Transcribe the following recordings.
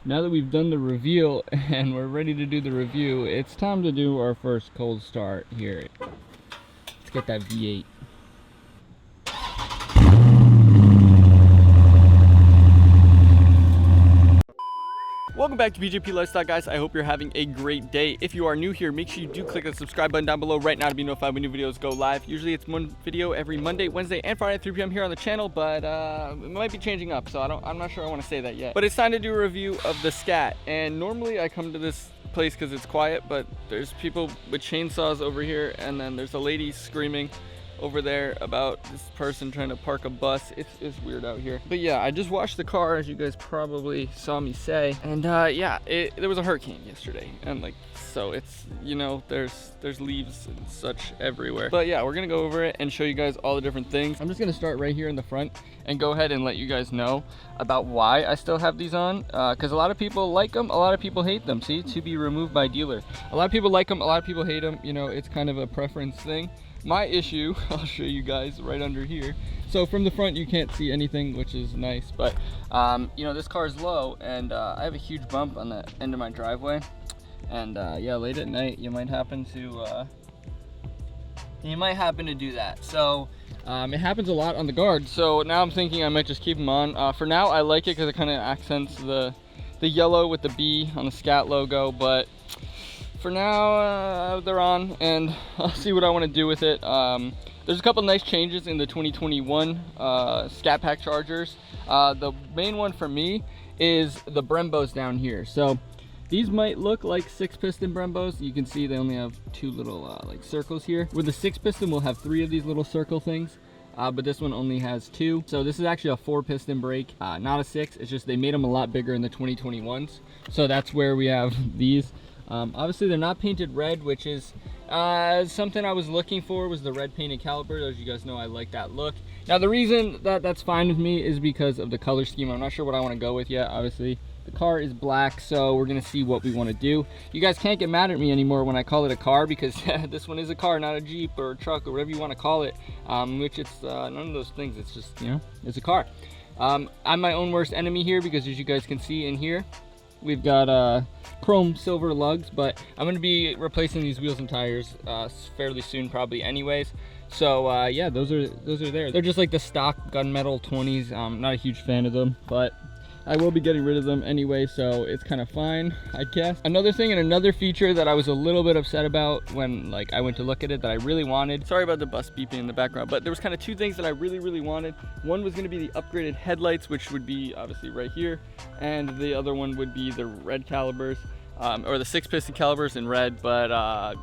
now that we've done the reveal and we're ready to do the review, it's time to do our first cold start here. Let's get that V8. Welcome back to BJP Lifestyle, guys. I hope you're having a great day. If you are new here, make sure you do click the subscribe button down below right now to be notified when new videos go live. Usually it's one video every Monday, Wednesday, and Friday at 3 p.m. here on the channel, but it might be changing up, so I'm not sure I want to say that yet. But it's time to do a review of the Scat, and normally I come to this place because it's quiet, but there's people with chainsaws over here, and then there's a lady screaming over there about this person trying to park a bus. It's weird out here. But yeah, I just washed the car, as you guys probably saw me say, and yeah, there was a hurricane yesterday, and like, so it's, you know, there's leaves and such everywhere. But yeah, we're gonna go over it and show you guys all the different things. I'm just gonna start right here in the front and go ahead and let you guys know about why I still have these on, because a lot of people like them, a lot of people hate them. See, to be removed by dealer. A lot of people like them, a lot of people hate them. You know, it's kind of a preference thing. My issue, I'll show you guys right under here. So from the front you can't see anything, which is nice, but you know, this car is low, and I have a huge bump on the end of my driveway, and yeah, late at night you might happen to do that. So it happens a lot on the guard, so now I'm thinking I might just keep them on. For now I like it because it kind of accents the yellow with the B on the Scat logo, but for now, they're on, and I'll see what I want to do with it. There's a couple nice changes in the 2021 Scat Pack Chargers. The main one for me is the Brembos down here. So these might look like 6-piston Brembos. You can see they only have two little like circles here. With the 6-piston, we'll have 3 of these little circle things. But this one only has 2. So this is actually a 4-piston brake, not a 6. It's just they made them a lot bigger in the 2021s. So that's where we have these. Obviously they're not painted red, which is something I was looking for, was the red painted caliper. As you guys know, I like that look. Now the reason that that's fine with me is because of the color scheme. I'm not sure what I want to go with yet. Obviously the car is black, so we're gonna see what we want to do. You guys can't get mad at me anymore when I call it a car, because this one is a car, not a Jeep or a truck or whatever you want to call it, which it's none of those things. It's just, you know, it's a car. I'm my own worst enemy here, because as you guys can see in here, we've got chrome silver lugs, but I'm going to be replacing these wheels and tires fairly soon, probably anyways. So yeah, those are there. They're just like the stock gunmetal 20s. I'm not a huge fan of them, but I will be getting rid of them anyway, so it's kind of fine, I guess. Another thing and another feature that I was a little bit upset about when like I went to look at it that I really wanted. Sorry about the bus beeping in the background, but there was kind of 2 things that I really wanted. One was going to be the upgraded headlights, which would be obviously right here, and the other one would be the red calibers. Or the 6-piston calibers in red, but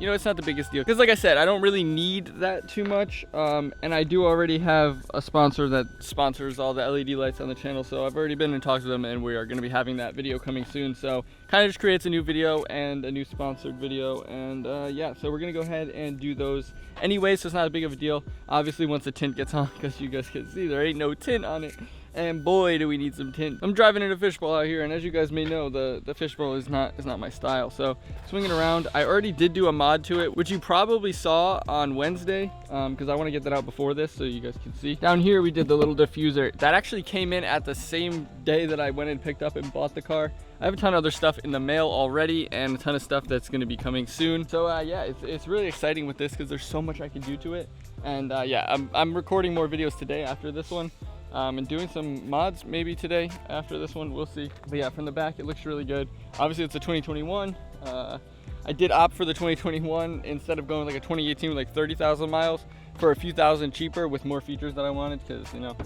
you know, it's not the biggest deal, because like I said, I don't really need that too much, and I do already have a sponsor that sponsors all the LED lights on the channel, so I've already been in talks with them, and we are going to be having that video coming soon. So kind of just creates a new video and a new sponsored video, and yeah, so we're gonna go ahead and do those anyway, so it's not a big of a deal. Obviously once the tint gets on, because you guys can see there ain't no tint on it, and boy do we need some tint. I'm driving in a fishbowl out here, and as you guys may know, the fishbowl is not my style. So swinging around, I already did do a mod to it, which you probably saw on Wednesday, because I want to get that out before this so you guys can see. Down here we did the little diffuser that actually came in at the same day that I went and picked up and bought the car. I have a ton of other stuff in the mail already, and a ton of stuff that's going to be coming soon. So yeah, it's really exciting with this, because there's so much I can do to it. And yeah, I'm recording more videos today after this one, and doing some mods maybe today after this one, we'll see. But yeah, from the back it looks really good. Obviously it's a 2021. I did opt for the 2021 instead of going like a 2018 with like 30,000 miles, for a few thousand cheaper with more features that I wanted, because you know,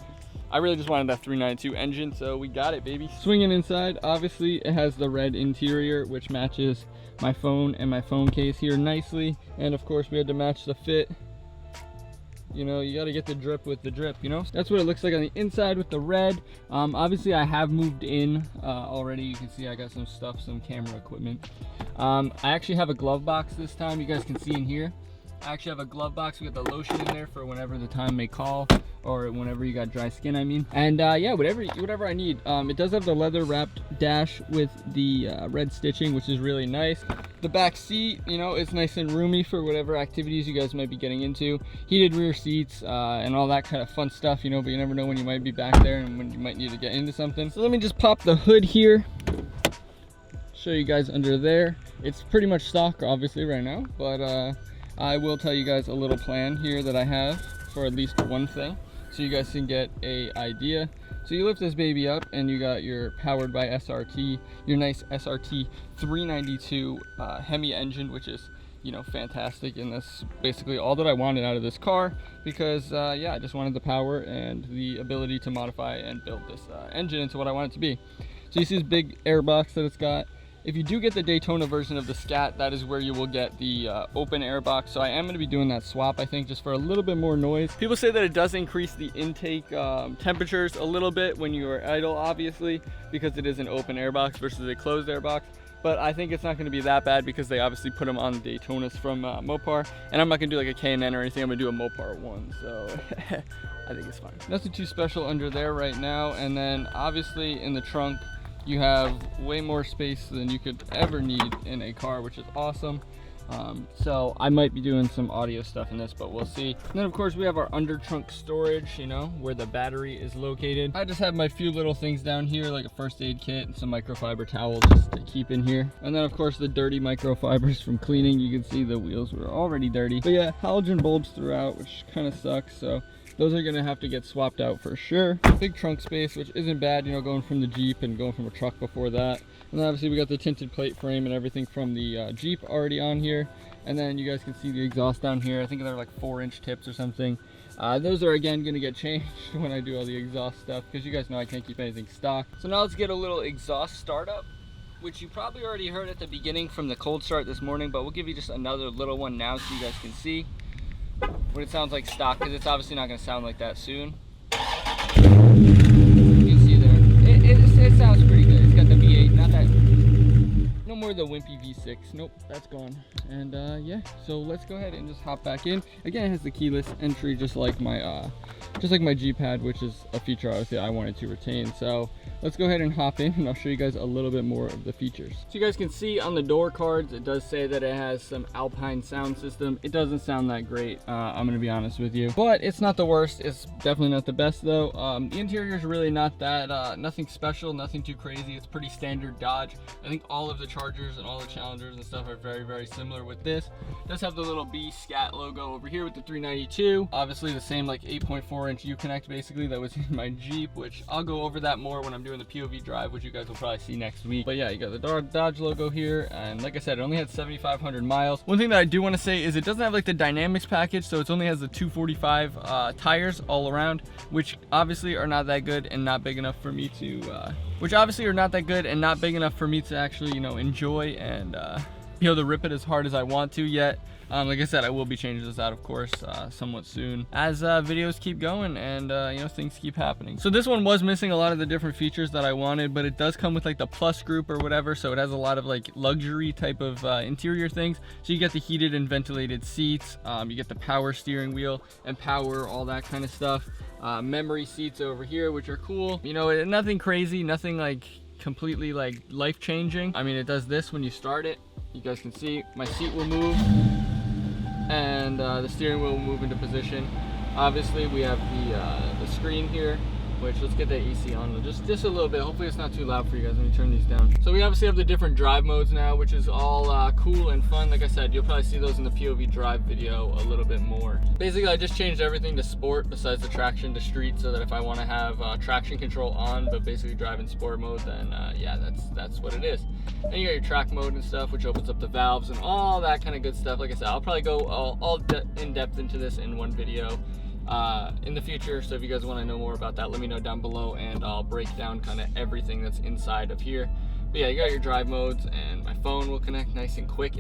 I really just wanted that 392 engine, so we got it, baby. Swinging inside, obviously it has the red interior, which matches my phone and my phone case here nicely, and of course we had to match the fit. You know, you got to get the drip with the drip, you know. That's what it looks like on the inside with the red. Obviously I have moved in already. You can see I got some stuff, some camera equipment. I actually have a glove box this time. You guys can see in here, I actually have a glove box. We got the lotion in there for whenever the time may call, or whenever you got dry skin, I mean. And yeah, whatever I need. It does have the leather wrapped dash with the red stitching, which is really nice. The back seat, you know, it's nice and roomy for whatever activities you guys might be getting into. Heated rear seats and all that kind of fun stuff, you know, but you never know when you might be back there and when you might need to get into something. So let me just pop the hood here. show you guys under there. It's pretty much stock obviously right now, but I will tell you guys a little plan here that I have for at least one thing, so you guys can get a idea. So you lift this baby up and you got your powered by SRT, your nice SRT 392 Hemi engine, which is, you know, fantastic. And that's basically all that I wanted out of this car, because yeah, I just wanted the power and the ability to modify and build this engine into what I want it to be. So you see this big air box that it's got. If you do get the Daytona version of the Scat, that is where you will get the open air box. So I am going to be doing that swap, I think, just for a little bit more noise. People say that it does increase the intake temperatures a little bit when you are idle, obviously, because it is an open air box versus a closed air box. But I think it's not going to be that bad, because they obviously put them on the Daytonas from Mopar. And I'm not going to do like a K&N or anything. I'm going to do a Mopar one. So I think it's fine. Nothing too special under there right now. And then obviously in the trunk, you have way more space than you could ever need in a car, which is awesome. So I might be doing some audio stuff in this, but we'll see. And then of course we have our under trunk storage, you know, where the battery is located. I just have my few little things down here, like a first aid kit and some microfiber towels just to keep in here. And then of course the dirty microfibers from cleaning. You can see the wheels were already dirty. But yeah, halogen bulbs throughout, which kind of sucks. So those are gonna have to get swapped out for sure. Big trunk space, which isn't bad, you know, going from the Jeep and going from a truck before that. And then obviously we got the tinted plate frame and everything from the Jeep already on here. And then you guys can see the exhaust down here. I think they're like 4-inch tips or something. Those are again gonna get changed when I do all the exhaust stuff, because you guys know I can't keep anything stock. So now let's get a little exhaust startup, which you probably already heard at the beginning from the cold start this morning, but we'll give you just another little one now so you guys can see what it sounds like stock, because it's obviously not going to sound like that soon. You can see there, it sounds pretty good. It's got the V8, not that, no more the wimpy V6. Nope, that's gone. And yeah, so let's go ahead and just hop back in. Again, it has the keyless entry, just like my Jeep had, which is a feature obviously I wanted to retain. So let's go ahead and hop in and I'll show you guys a little bit more of the features. So you guys can see on the door cards, it does say that it has some Alpine sound system. It doesn't sound that great, I'm gonna be honest with you, but it's not the worst. It's definitely not the best though. The interior is really not that, nothing special, nothing too crazy. It's pretty standard Dodge. I think all of the Chargers and all the Challengers and stuff are very, very similar with this. It does have the little B Scat logo over here with the 392. Obviously the same like 8.4-inch U-Connect basically that was in my Jeep, which I'll go over that more when I'm doing the POV drive, which you guys will probably see next week. But yeah, you got the Dodge logo here, and like I said, it only had 7,500 miles. One thing that I do want to say is it doesn't have like the dynamics package, so it only has the 245 tires all around, which obviously are not that good and not big enough for me to actually, you know, enjoy and be able to rip it as hard as I want to yet. Like I said, I will be changing this out, of course, somewhat soon as videos keep going and you know, things keep happening. So this one was missing a lot of the different features that I wanted, but it does come with like the Plus group or whatever, so it has a lot of like luxury type of interior things. So you get the heated and ventilated seats, you get the power steering wheel and power, all that kind of stuff. Memory seats over here, which are cool. You know, nothing crazy, nothing like completely like life-changing. I mean, it does this when you start it. You guys can see my seat will move and the steering wheel will move into position. Obviously we have the screen here, which, let's get that AC on just a little bit. Hopefully it's not too loud for you guys. Let me turn these down. So we obviously have the different drive modes now, which is all cool and fun. Like I said, you'll probably see those in the POV drive video a little bit more. Basically, I just changed everything to sport besides the traction to street, so that if I want to have traction control on, but basically drive in sport mode, then yeah, that's what it is. Then you got your track mode and stuff, which opens up the valves and all that kind of good stuff. Like I said, I'll probably go all in depth into this in one video in the future, so if you guys want to know more about that, let me know down below and I'll break down kind of everything that's inside of here. But yeah, you got your drive modes, and my phone will connect nice and quick.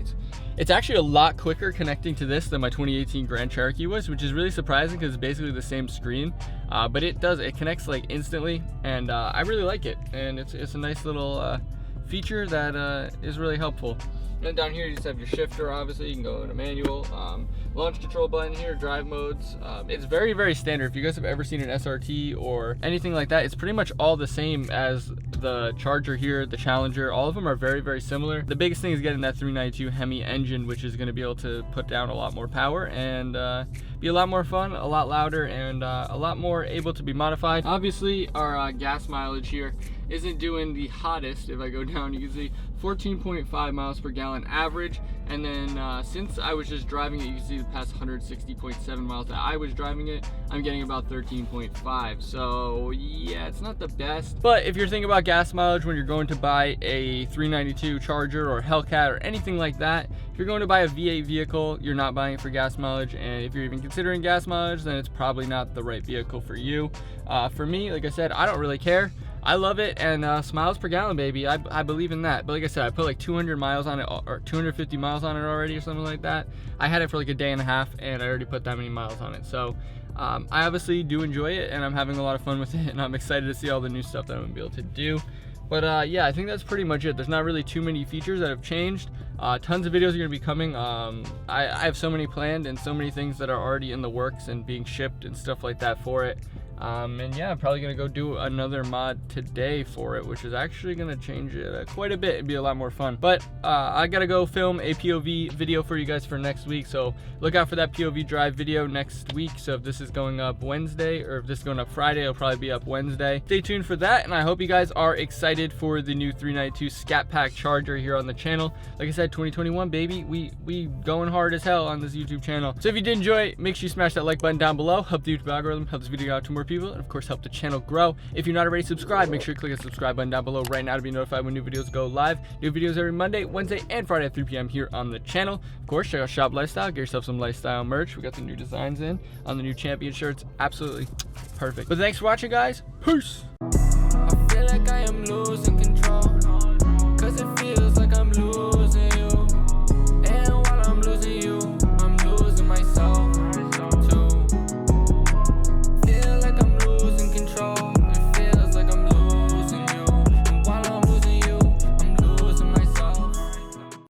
It's actually a lot quicker connecting to this than my 2018 Grand Cherokee was, which is really surprising because it's basically the same screen, but it connects like instantly, and I really like it, and it's a nice little feature that is really helpful. And down here you just have your shifter. Obviously you can go into manual, launch control button here, drive modes. It's very, very standard. If you guys have ever seen an SRT or anything like that, it's pretty much all the same as the Charger here, the Challenger. All of them are very, very similar. The biggest thing is getting that 392 Hemi engine, which is going to be able to put down a lot more power and be a lot more fun, a lot louder, and a lot more able to be modified. Obviously our gas mileage here isn't doing the hottest. If I go down, you can see 14.5 miles per gallon average. And then since I was just driving it, you can see the past 160.7 miles that I was driving it, I'm getting about 13.5. So yeah, it's not the best. But if you're thinking about gas mileage when you're going to buy a 392 Charger or Hellcat or anything like that, if you're going to buy a V8 vehicle, you're not buying it for gas mileage. And if you're even considering gas mileage, then it's probably not the right vehicle for you. For me, like I said, I don't really care. I love it, and miles per gallon, baby. I believe in that. But like I said, I put like 200 miles on it, or 250 miles on it already, or something like that. I had it for like a day and a half, and I already put that many miles on it. So I obviously do enjoy it, and I'm having a lot of fun with it, and I'm excited to see all the new stuff that I'm gonna be able to do. But yeah, I think that's pretty much it. There's not really too many features that have changed. Tons of videos are gonna be coming. I have so many planned and so many things that are already in the works and being shipped and stuff like that for it. And yeah, I'm probably gonna go do another mod today for it, which is actually gonna change it quite a bit. It'd be a lot more fun. But I gotta go film a POV video for you guys for next week, so look out for that POV drive video next week. So if this is going up Wednesday, or if this is going up Friday, it'll probably be up Wednesday. Stay tuned for that, and I hope you guys are excited for the new 392 Scat Pack Charger here on the channel. Like I said, 2021, baby, we going hard as hell on this YouTube channel. So if you did enjoy, make sure you smash that like button down below. Help the YouTube algorithm, help this video out to more people, and of course help the channel grow. If you're not already subscribed, make sure you click the subscribe button down below right now to be notified when new videos go live. New videos every Monday, Wednesday, and Friday at 3 p.m. here on the channel. Of course, check out Shop Lifestyle, get yourself some lifestyle merch. We got some new designs in on the new Champion shirts. Absolutely perfect. But thanks for watching, guys. Peace. I feel like I am losing control.